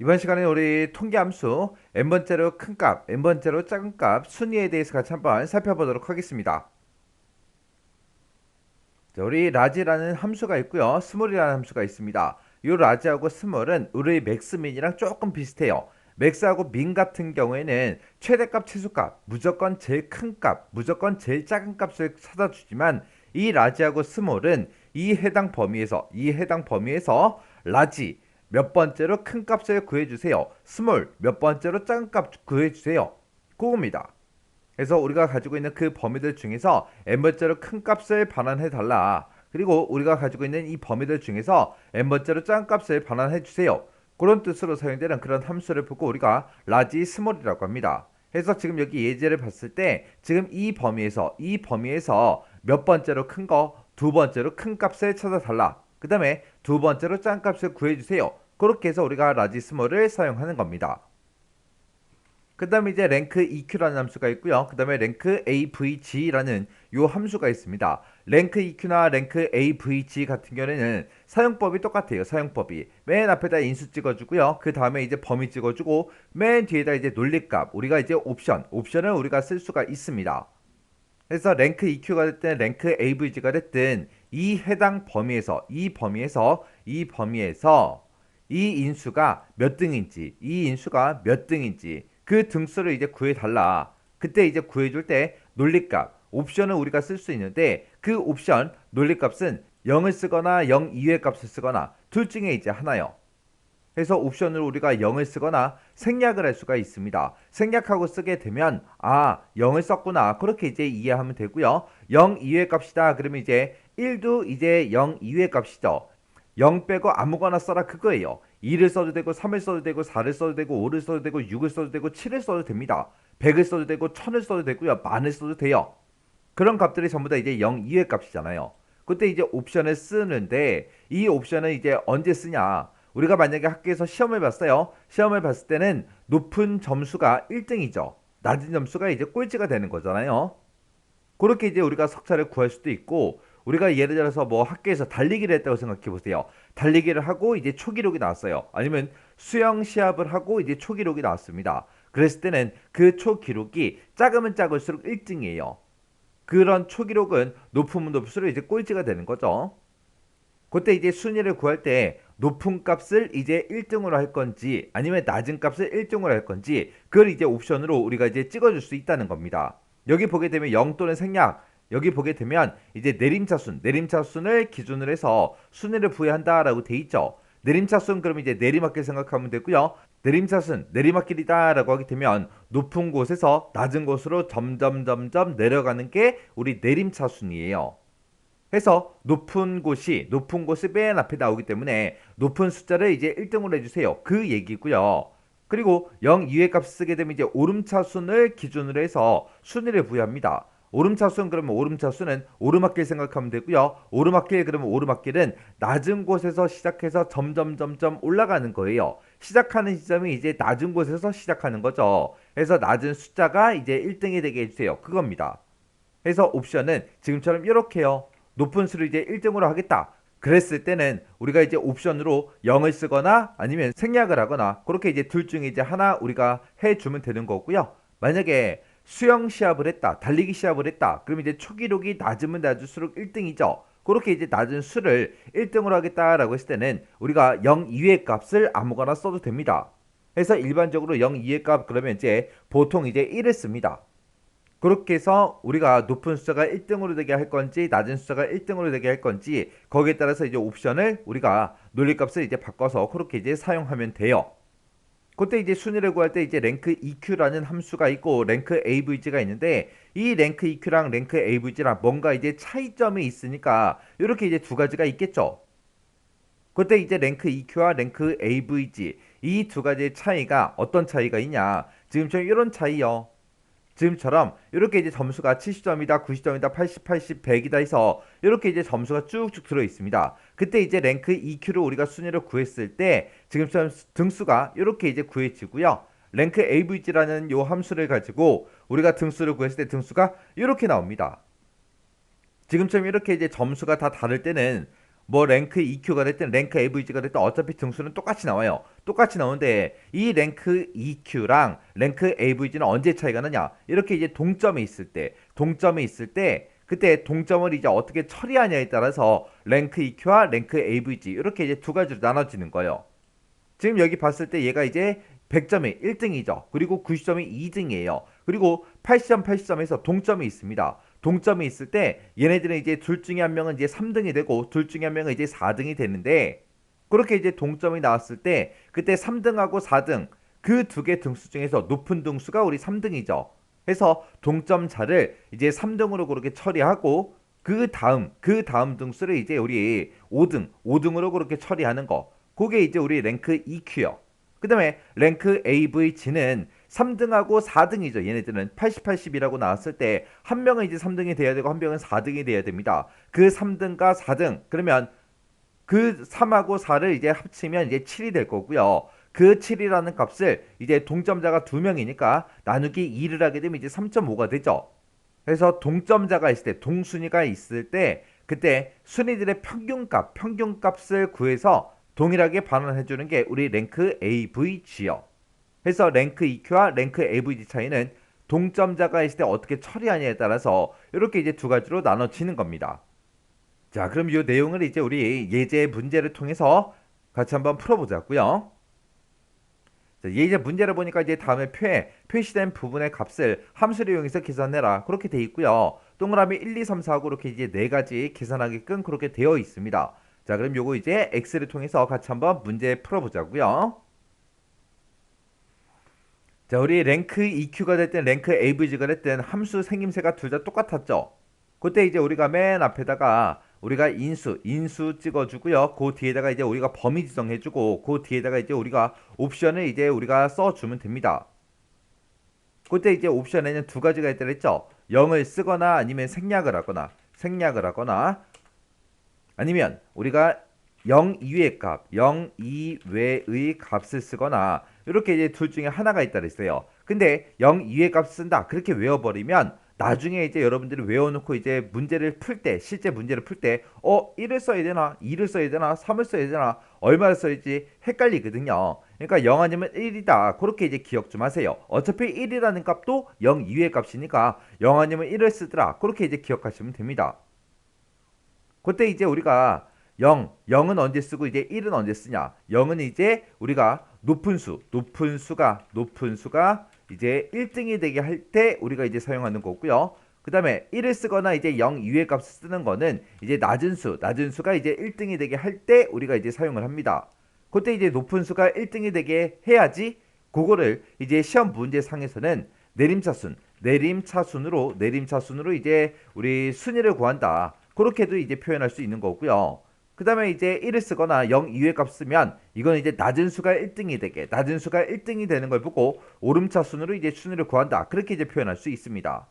이번 시간에 우리 통계함수 n번째로 큰 값, n번째로 작은 값 순위에 대해서 같이 한번 살펴보도록 하겠습니다. 자, 우리 라지라는 함수가 있고요. 스몰이라는 함수가 있습니다. 이 라지하고 스몰은 우리 맥스민이랑 조금 비슷해요. 맥스하고 민 같은 경우에는 최대값, 최소값, 무조건 제일 큰 값, 무조건 제일 작은 값을 찾아주지만 이 라지하고 스몰은 이 해당 범위에서 라지 몇 번째로 큰 값을 구해주세요. 스몰 몇 번째로 작은 값 구해주세요. 그겁니다. 그래서 우리가 가지고 있는 그 범위들 중에서 n번째로 큰 값을 반환해 달라. 그리고 우리가 가지고 있는 이 범위들 중에서 n번째로 작은 값을 반환해 주세요. 그런 뜻으로 사용되는 그런 함수를 보고 우리가 라지 스몰이라고 합니다. 그래서 지금 여기 예제를 봤을 때 지금 이 범위에서 몇 번째로 큰 거, 두 번째로 큰 값을 찾아 달라. 그 다음에 두 번째로 작은 값을 구해 주세요. 그렇게 해서 우리가 라지 스몰을 사용하는 겁니다. 그 다음에 이제 랭크 EQ라는 함수가 있고요. 그 다음에 랭크 AVG라는 요 함수가 있습니다. 랭크 EQ나 랭크 AVG 같은 경우에는 사용법이 똑같아요. 사용법이 맨 앞에다 인수 찍어주고요. 그 다음에 이제 범위 찍어주고 맨 뒤에다 이제 논리값 우리가 이제 옵션을 우리가 쓸 수가 있습니다. 그래서 랭크 EQ가 됐든 랭크 AVG가 됐든 이 범위에서 이 인수가 몇 등인지 그 등수를 이제 구해달라. 그때 이제 구해줄 때 논리값 옵션을 우리가 쓸 수 있는데 그 옵션 논리값은 0을 쓰거나 0 이외의 값을 쓰거나 둘 중에 이제 하나요. 그래서 옵션을 우리가 0을 쓰거나 생략을 할 수가 있습니다. 생략하고 쓰게 되면 0을 썼구나 그렇게 이제 이해하면 되고요. 0 이외의 값이다 그러면 이제 1도 이제 0 이외의 값이죠. 0 빼고 아무거나 써라 그거예요. 2를 써도 되고 3을 써도 되고 4를 써도 되고 5를 써도 되고 6을 써도 되고 7을 써도 됩니다. 100을 써도 되고 1000을 써도 되고요. 만을 써도 돼요. 그런 값들이 전부 다 이제 0 이외의 값이잖아요. 그때 이제 옵션을 쓰는데 이 옵션은 이제 언제 쓰냐? 우리가 만약에 학교에서 시험을 봤어요. 시험을 봤을 때는 높은 점수가 1등이죠. 낮은 점수가 이제 꼴찌가 되는 거잖아요. 그렇게 이제 우리가 석차를 구할 수도 있고 우리가 예를 들어서 뭐 학교에서 달리기를 했다고 생각해 보세요. 달리기를 하고 이제 초기록이 나왔어요. 아니면 수영 시합을 하고 이제 초기록이 나왔습니다. 그랬을 때는 그 초기록이 작으면 작을수록 1등이에요. 그런 초기록은 높으면 높을수록 이제 꼴찌가 되는 거죠. 그때 이제 순위를 구할 때 높은 값을 이제 1등으로 할 건지 아니면 낮은 값을 1등으로 할 건지 그걸 이제 옵션으로 우리가 이제 찍어줄 수 있다는 겁니다. 여기 보게 되면 0 또는 생략 여기 보게 되면 이제 내림차순을 기준으로 해서 순위를 부여한다라고 돼 있죠. 내림차순 그러면 이제 내리막길 생각하면 되고요. 내림차순 내리막길이다라고 하게 되면 높은 곳에서 낮은 곳으로 점점 내려가는 게 우리 내림차순이에요. 해서 높은 곳이 맨 앞에 나오기 때문에 높은 숫자를 이제 1등으로 해주세요. 그 얘기고요. 그리고 0 이외의 값을 쓰게 되면 이제 오름차순을 기준으로 해서 순위를 부여합니다. 오름차순 그러면 오름차순은 오르막길 생각하면 되고요. 오르막길 그러면 오르막길은 낮은 곳에서 시작해서 점점 올라가는 거예요. 시작하는 시점이 이제 낮은 곳에서 시작하는 거죠. 그래서 낮은 숫자가 이제 1등이 되게 해주세요. 그겁니다. 그래서 옵션은 지금처럼 이렇게요. 높은 수를 이제 1등으로 하겠다. 그랬을 때는 우리가 이제 옵션으로 0을 쓰거나 아니면 생략을 하거나 그렇게 이제 둘 중에 이제 하나 우리가 해주면 되는 거고요. 만약에 수영 시합을 했다, 달리기 시합을 했다. 그러면 이제 초기록이 낮으면 낮을수록 1등이죠. 그렇게 이제 낮은 수를 1등으로 하겠다라고 했을 때는 우리가 0 이외의 값을 아무거나 써도 됩니다. 그래서 일반적으로 0 이외의 값 그러면 이제 보통 이제 1을 씁니다. 그렇게 해서 우리가 높은 숫자가 1등으로 되게 할 건지 낮은 숫자가 1등으로 되게 할 건지 거기에 따라서 이제 옵션을 우리가 논리값을 이제 바꿔서 그렇게 이제 사용하면 돼요. 그때 이제 순위를 구할 때 이제 랭크 EQ라는 함수가 있고 랭크 AVG가 있는데 이 랭크 EQ랑 랭크 AVG랑 뭔가 이제 차이점이 있으니까 이렇게 이제 두 가지가 있겠죠. 그때 이제 랭크 EQ와 랭크 AVG 이 두 가지의 차이가 어떤 차이가 있냐? 지금처럼 이런 차이요. 지금처럼 이렇게 이제 점수가 70점이다, 90점이다, 80, 100이다 해서 이렇게 이제 점수가 쭉쭉 들어 있습니다. 그때 이제 랭크 EQ를 우리가 순위를 구했을 때 지금처럼 등수가 이렇게 이제 구해지고요. 랭크 AVG라는 요 함수를 가지고 우리가 등수를 구했을 때 등수가 이렇게 나옵니다. 지금처럼 이렇게 이제 점수가 다 다를 때는 뭐 랭크 EQ가 됐든 랭크 AVG가 됐든 어차피 등수는 똑같이 나와요. 똑같이 나오는데 이 랭크 EQ랑 랭크 AVG는 언제 차이가 나냐? 이렇게 이제 동점이 있을 때 그때 동점을 이제 어떻게 처리하냐에 따라서 랭크 EQ와 랭크 AVG 이렇게 이제 두 가지로 나눠지는 거예요. 지금 여기 봤을 때 얘가 이제 100점이 1등이죠. 그리고 90점이 2등이에요. 그리고 80점, 80점에서 동점이 있습니다. 동점이 있을 때 얘네들은 이제 둘 중에 한 명은 이제 3등이 되고 둘 중에 한 명은 이제 4등이 되는데 그렇게 이제 동점이 나왔을 때 그때 3등하고 4등 그 두 개 등수 중에서 높은 등수가 우리 3등이죠. 해서 동점차를 이제 3등으로 그렇게 처리하고 그 다음 등수를 이제 우리 5등으로 그렇게 처리하는 거. 그게 이제 우리 랭크 EQ요. 그 다음에 랭크 AVG는 3등하고 4등이죠. 얘네들은 80, 80이라고 나왔을 때 한 명은 이제 3등이 돼야 되고 한 명은 4등이 돼야 됩니다. 그 3등과 4등 그러면 그 3하고 4를 이제 합치면 이제 7이 될 거고요. 그 7이라는 값을 이제 동점자가 2명이니까 나누기 2를 하게 되면 이제 3.5가 되죠. 그래서 동점자가 있을 때 동순위가 있을 때 그때 순위들의 평균값을 구해서 동일하게 반환해 주는 게 우리 랭크 AVG요. 그래서 랭크 EQ와 랭크 AVG 차이는 동점자가 있을 때 어떻게 처리하냐에 따라서 이렇게 이제 두 가지로 나눠지는 겁니다. 자, 그럼 이 내용을 이제 우리 예제 문제를 통해서 같이 한번 풀어보자고요. 자, 예제 문제를 보니까 이제 다음에 표시된 부분의 값을 함수를 이용해서 계산해라 그렇게 돼 있고요. 동그라미 1, 2, 3, 4 하고 이렇게 이제 네 가지 계산하게끔 그렇게 되어 있습니다. 자, 그럼 요거 이제 X를 통해서 같이 한번 문제 풀어보자고요. 자, 우리 랭크 EQ가 됐든 랭크 AVG가 됐든 함수 생김새가 둘 다 똑같았죠. 그때 이제 우리가 맨 앞에다가 우리가 인수 찍어주고요. 그 뒤에다가 이제 우리가 범위 지정해주고 그 뒤에다가 이제 우리가 옵션을 이제 우리가 써주면 됩니다. 그때 이제 옵션에는 두 가지가 있다고 했죠. 0을 쓰거나 아니면 생략을 하거나 아니면 우리가 0 이외의 값을 쓰거나 이렇게 이제 둘 중에 하나가 있다 그랬어요. 근데 0 이외의 값 쓴다. 그렇게 외워버리면 나중에 이제 여러분들이 외워놓고 이제 문제를 풀 때, 실제 문제를 풀 때, 1을 써야 되나, 2를 써야 되나, 3을 써야 되나, 얼마를 써야지 헷갈리거든요. 그러니까 0 아니면 1이다. 그렇게 이제 기억 좀 하세요. 어차피 1이라는 값도 0 이외의 값이니까 0 아니면 1을 쓰더라. 그렇게 이제 기억하시면 됩니다. 그때 이제 우리가 0은 언제 쓰고 이제 1은 언제 쓰냐? 0은 이제 우리가 높은 수가 이제 1등이 되게 할 때 우리가 이제 사용하는 거고요. 그 다음에 1을 쓰거나 이제 0 이외의 값을 쓰는 거는 이제 낮은 수가 이제 1등이 되게 할 때 우리가 이제 사용을 합니다. 그때 이제 높은 수가 1등이 되게 해야지 그거를 이제 시험 문제 상에서는 내림차순으로 이제 우리 순위를 구한다. 그렇게도 이제 표현할 수 있는 거고요. 그 다음에 이제 1을 쓰거나 0 이외 값 쓰면 이건 이제 낮은 수가 1등이 되는 걸 보고 오름차순으로 이제 순위를 구한다. 그렇게 이제 표현할 수 있습니다.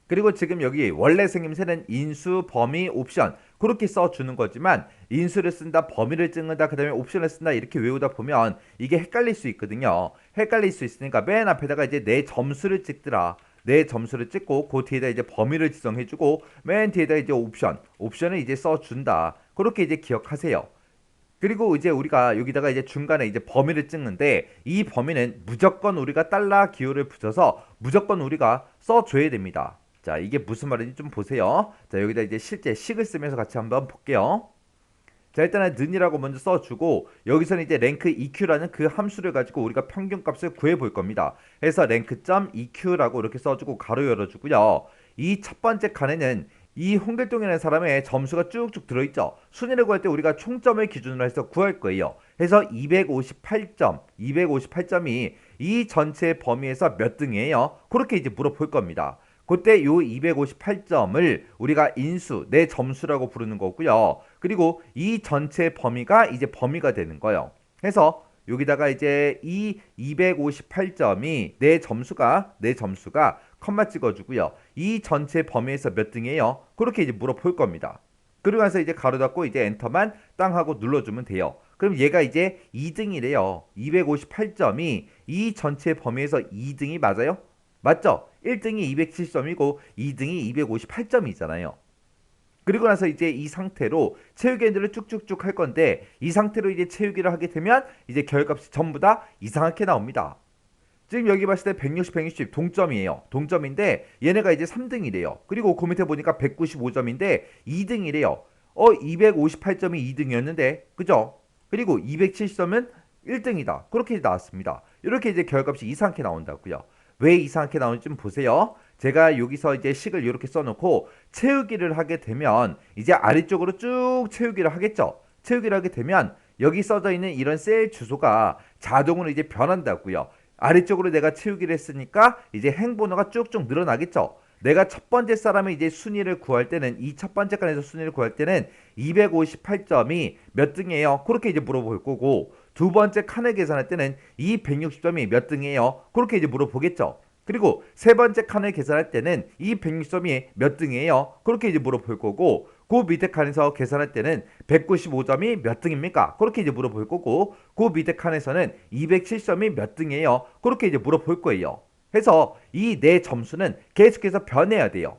그리고 지금 여기 원래 생김새는 인수, 범위, 옵션 그렇게 써주는 거지만 인수를 쓴다, 범위를 찍는다, 그 다음에 옵션을 쓴다 이렇게 외우다 보면 이게 헷갈릴 수 있거든요. 헷갈릴 수 있으니까 맨 앞에다가 이제 내 점수를 찍더라. 내 점수를 찍고 그 뒤에다 이제 범위를 지정해주고 맨 뒤에다 이제 옵션을 이제 써준다. 그렇게 이제 기억하세요. 그리고 이제 우리가 여기다가 이제 중간에 이제 범위를 찍는데 이 범위는 무조건 우리가 달러 기호를 붙여서 무조건 우리가 써줘야 됩니다. 자, 이게 무슨 말인지 좀 보세요. 자, 여기다 이제 실제 식을 쓰면서 같이 한번 볼게요. 자, 일단은 는이라고 먼저 써주고 여기서는 이제 랭크 EQ라는 그 함수를 가지고 우리가 평균값을 구해볼 겁니다. 해서 랭크.EQ라고 이렇게 써주고 가로 열어주고요. 이 첫 번째 칸에는 이 홍길동이라는 사람의 점수가 쭉쭉 들어있죠. 순위를 구할 때 우리가 총점을 기준으로 해서 구할 거예요. 해서 258점이 이 전체 범위에서 몇 등이에요? 그렇게 이제 물어볼 겁니다. 그때 요 258점을 우리가 내 점수라고 부르는 거고요. 그리고 이 전체 범위가 이제 범위가 되는 거예요. 그래서 여기다가 이제 이 258점이 내 점수가 컴마 찍어주고요. 이 전체 범위에서 몇 등이에요? 그렇게 이제 물어볼 겁니다. 그러고 나서 이제 가로 닫고 이제 엔터만 땅 하고 눌러주면 돼요. 그럼 얘가 이제 2등이래요. 258점이 이 전체 범위에서 2등이 맞아요? 맞죠? 1등이 270점이고 2등이 258점이잖아요. 그리고 나서 이제 이 상태로 채우기 엔드를 쭉쭉쭉 할 건데, 이 상태로 이제 채우기를 하게 되면 이제 결값이 전부 다 이상하게 나옵니다. 지금 여기 봤을 때 160, 160 동점이에요. 동점인데 얘네가 이제 3등이래요. 그리고 그 밑에 보니까 195점인데 2등이래요. 258점이 2등이었는데, 그죠? 그리고 270점은 1등이다. 그렇게 나왔습니다. 이렇게 이제 결값이 이상하게 나온다고요. 왜 이상하게 나오는지 좀 보세요. 제가 여기서 이제 식을 이렇게 써놓고 채우기를 하게 되면 이제 아래쪽으로 쭉 채우기를 하겠죠. 채우기를 하게 되면 여기 써져 있는 이런 셀 주소가 자동으로 이제 변한다고요. 아래쪽으로 내가 채우기를 했으니까 이제 행번호가 쭉쭉 늘어나겠죠. 내가 첫 번째 사람의 이제 순위를 구할 때는, 이 첫 번째 칸에서 순위를 구할 때는 258점이 몇 등이에요? 그렇게 이제 물어볼 거고, 두 번째 칸을 계산할 때는 이 160점이 몇 등이에요? 그렇게 이제 물어보겠죠. 그리고 세 번째 칸을 계산할 때는 이 160점이 몇 등이에요? 그렇게 이제 물어볼 거고, 그 밑에 칸에서 계산할 때는 195점이 몇 등입니까? 그렇게 이제 물어볼 거고, 그 밑에 칸에서는 207점이 몇 등이에요? 그렇게 이제 물어볼 거예요. 해서 이 내 점수는 계속해서 변해야 돼요.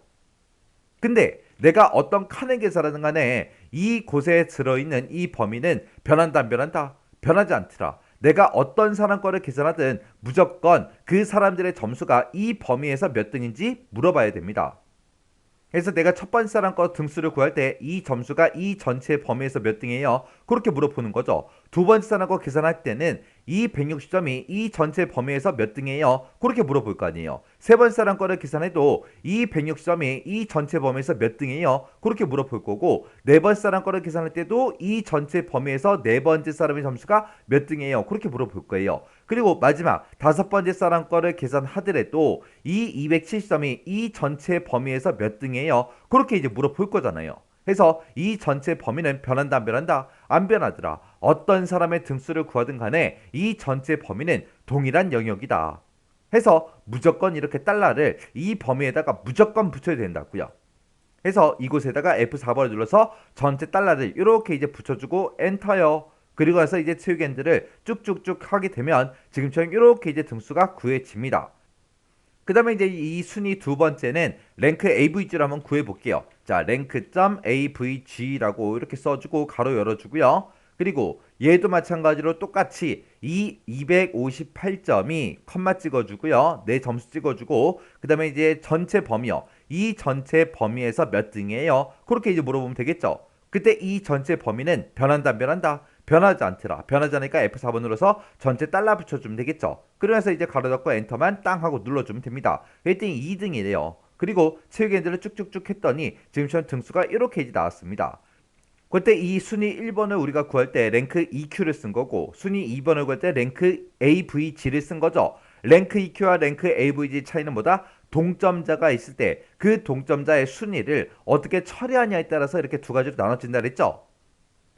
근데 내가 어떤 칸을 계산하는 간에 이 곳에 들어있는 이 범위는 변한다 안 변한다? 변하지 않더라. 내가 어떤 사람 거를 계산하든 무조건 그 사람들의 점수가 이 범위에서 몇 등인지 물어봐야 됩니다. 그래서 내가 첫 번째 사람 거 등수를 구할 때 이 점수가 이 전체 범위에서 몇 등이에요? 그렇게 물어보는 거죠. 두 번째 사람 거 계산할 때는 이 160점이 이 전체 범위에서 몇 등이에요? 그렇게 물어볼 거 아니에요. 세 번째 사람 거를 계산해도 이 160점이 이 전체 범위에서 몇 등이에요? 그렇게 물어볼 거고, 네 번째 사람 거를 계산할 때도 이 전체 범위에서 네 번째 사람의 점수가 몇 등이에요? 그렇게 물어볼 거예요. 그리고 마지막 다섯 번째 사람 거를 계산하더라도 이 270점이 이 전체 범위에서 몇 등이에요? 그렇게 이제 물어볼 거잖아요. 그래서 이 전체 범위는 변한다 안 변한다? 안 변하더라. 어떤 사람의 등수를 구하든 간에 이 전체 범위는 동일한 영역이다. 해서 무조건 이렇게 달러를 이 범위에다가 무조건 붙여야 된다고요. 해서 이곳에다가 F4번을 눌러서 전체 달러를 이렇게 이제 붙여주고 엔터요. 그리고 나서 이제 채우기 엔드를 쭉쭉쭉 하게 되면 지금처럼 이렇게 이제 등수가 구해집니다. 그 다음에 이제 이 순위 두 번째는 랭크 AVG로 한번 구해볼게요. 자, 랭크.avg라고 이렇게 써주고 가로 열어주고요. 그리고 얘도 마찬가지로 똑같이 이 258점이 컴마 찍어주고요. 내 점수 찍어주고, 그 다음에 이제 전체 범위요. 이 전체 범위에서 몇 등이에요? 그렇게 이제 물어보면 되겠죠. 그때 이 전체 범위는 변한다 안 변한다? 변하지 않더라. 변하지 않으니까 F4번 눌러서 전체 달러 붙여주면 되겠죠. 그러면서 이제 가로 닫고 엔터만 땅 하고 눌러주면 됩니다. 그랬더니 2등이래요. 그리고 채우기 엔드를 쭉쭉쭉 했더니 지금처럼 등수가 이렇게 이제 나왔습니다. 그때 이 순위 1번을 우리가 구할 때 랭크 EQ를 쓴 거고, 순위 2번을 구할 때 랭크 AVG를 쓴 거죠. 랭크 EQ와 랭크 AVG 차이는 뭐다? 동점자가 있을 때 그 동점자의 순위를 어떻게 처리하냐에 따라서 이렇게 두 가지로 나눠진다 그랬죠.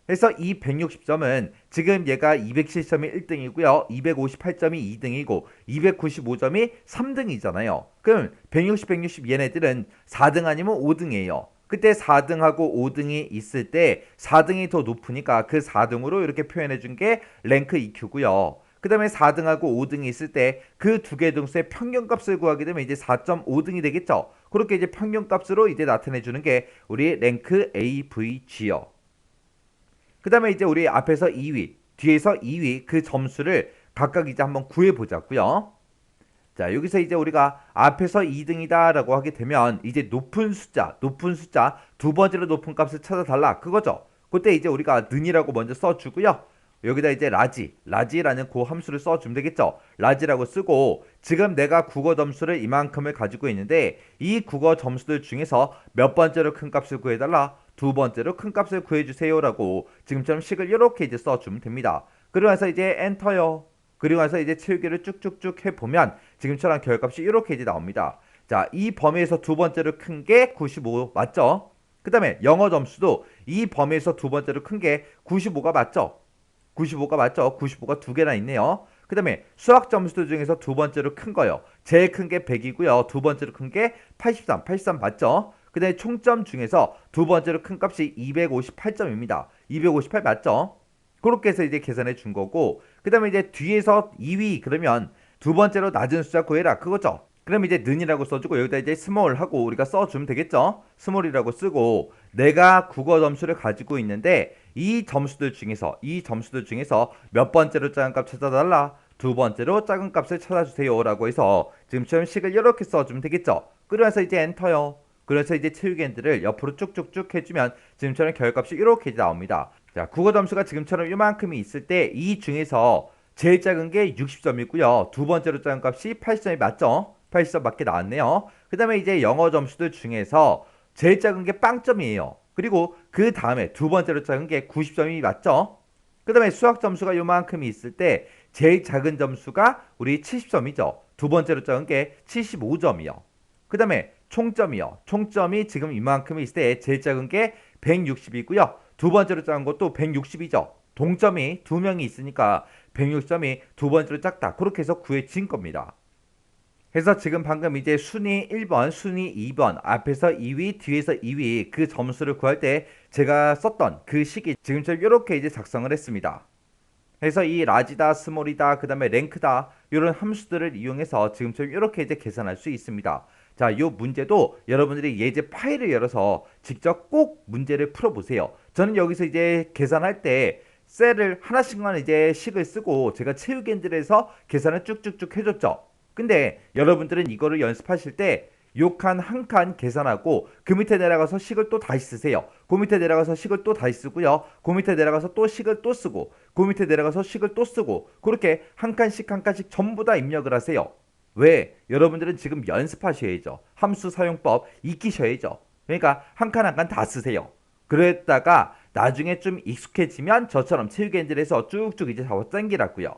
그래서 이 160점은 지금 얘가 207점이 1등이고요. 258점이 2등이고 295점이 3등이잖아요. 그럼 160, 160 얘네들은 4등 아니면 5등이에요. 그때 4등하고 5등이 있을 때 4등이 더 높으니까 그 4등으로 이렇게 표현해 준 게 랭크 EQ고요. 그 다음에 4등하고 5등이 있을 때 그 두 개 등수의 평균값을 구하게 되면 이제 4.5등이 되겠죠. 그렇게 이제 평균값으로 이제 나타내 주는 게 우리 랭크 AVG요. 그 다음에 이제 우리 앞에서 2위, 뒤에서 2위 그 점수를 각각 이제 한번 구해보자고요. 자, 여기서 이제 우리가 앞에서 2등이다 라고 하게 되면 이제 높은 숫자 두 번째로 높은 값을 찾아달라 그거죠. 그때 이제 우리가 는이라고 먼저 써주고요. 여기다 이제 라지라는 그 함수를 써주면 되겠죠. 라지라고 쓰고, 지금 내가 국어 점수를 이만큼을 가지고 있는데 이 국어 점수들 중에서 몇 번째로 큰 값을 구해달라? 두 번째로 큰 값을 구해주세요라고 지금처럼 식을 이렇게 이제 써주면 됩니다. 그리고 나서 이제 엔터요. 그리고 나서 이제 채우기를 쭉쭉쭉 해보면 지금처럼 결값이 이렇게 이제 나옵니다. 자, 이 범위에서 두 번째로 큰 게 95 맞죠? 그 다음에 영어 점수도 이 범위에서 두 번째로 큰 게 95가 맞죠? 95가 맞죠? 95가 두 개나 있네요. 그 다음에 수학 점수들 중에서 두 번째로 큰 거요. 제일 큰 게 100이고요. 두 번째로 큰 게 83 맞죠? 그 다음에 총점 중에서 두 번째로 큰 값이 258점입니다. 258 맞죠? 그렇게 해서 이제 계산해 준 거고, 그 다음에 이제 뒤에서 2위 그러면 두 번째로 낮은 숫자 구해라 그거죠. 그럼 이제 는이라고 써주고 여기다 이제 스몰하고 우리가 써주면 되겠죠. 스몰이라고 쓰고 내가 국어 점수를 가지고 있는데 이 점수들 중에서 몇 번째로 작은 값 찾아달라. 두 번째로 작은 값을 찾아주세요 라고 해서 지금처럼 식을 이렇게 써주면 되겠죠. 그러면서 이제 엔터요. 그래서 이제 채우기엔드를 옆으로 쭉쭉쭉 해주면 지금처럼 결값이 이렇게 나옵니다. 자, 국어 점수가 지금처럼 이만큼이 있을 때 이 중에서 제일 작은 게 60점이고요. 두 번째로 작은 값이 80점이 맞죠? 80점 맞게 나왔네요. 그 다음에 이제 영어 점수들 중에서 제일 작은 게 빵점이에요. 그리고 그 다음에 두 번째로 작은 게 90점이 맞죠? 그 다음에 수학 점수가 요만큼이 있을 때 제일 작은 점수가 우리 70점이죠. 두 번째로 작은 게 75점이요. 그 다음에 총점이요. 총점이 지금 이만큼이 있을 때 제일 작은 게 160이고요. 두 번째로 작은 것도 160이죠. 동점이 두 명이 있으니까 160점이 두 번째로 작다. 그렇게 해서 구해진 겁니다. 그래서 지금 방금 이제 순위 1번, 순위 2번, 앞에서 2위, 뒤에서 2위 그 점수를 구할 때 제가 썼던 그 식이 지금처럼 이렇게 이제 작성을 했습니다. 그래서 이 라지다, 스몰이다, 그 다음에 랭크다 이런 함수들을 이용해서 지금처럼 이렇게 이제 계산할 수 있습니다. 자, 이 문제도 여러분들이 예제 파일을 열어서 직접 꼭 문제를 풀어보세요. 저는 여기서 이제 계산할 때 셀을 하나씩만 이제 식을 쓰고 제가 채우기엔들에서 계산을 쭉쭉쭉 해줬죠. 근데 여러분들은 이거를 연습하실 때 요 칸 한 칸 계산하고 그 밑에 내려가서 식을 또 다시 쓰세요. 그 밑에 내려가서 식을 또 다시 쓰고요. 그 밑에 내려가서 또 식을 또 쓰고 그 밑에 내려가서 식을 또 쓰고 그렇게 한 칸씩 한 칸씩 전부 다 입력을 하세요. 왜? 여러분들은 지금 연습하셔야죠. 함수 사용법 익히셔야죠. 그러니까 한 칸 한 칸 다 쓰세요. 그랬다가 나중에 좀 익숙해지면 저처럼 체육엔진에서 쭉쭉 이제 잡아 당기라고요.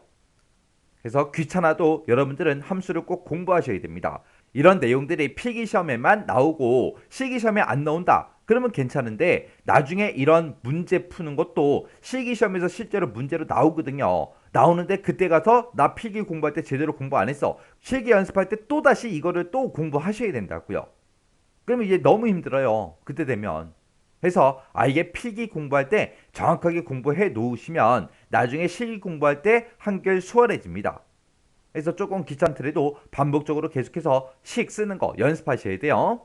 그래서 귀찮아도 여러분들은 함수를 꼭 공부하셔야 됩니다. 이런 내용들이 필기시험에만 나오고 실기시험에 안 나온다. 그러면 괜찮은데 나중에 이런 문제 푸는 것도 실기시험에서 실제로 문제로 나오거든요. 나오는데 그때 가서 나 필기 공부할 때 제대로 공부 안 했어. 실기 연습할 때 또다시 이거를 또 공부하셔야 된다고요. 그러면 이제 너무 힘들어요. 그때 되면. 그래서 이게 필기 공부할 때 정확하게 공부해 놓으시면 나중에 실기 공부할 때 한결 수월해집니다. 그래서 조금 귀찮더라도 반복적으로 계속해서 식 쓰는 거 연습하셔야 돼요.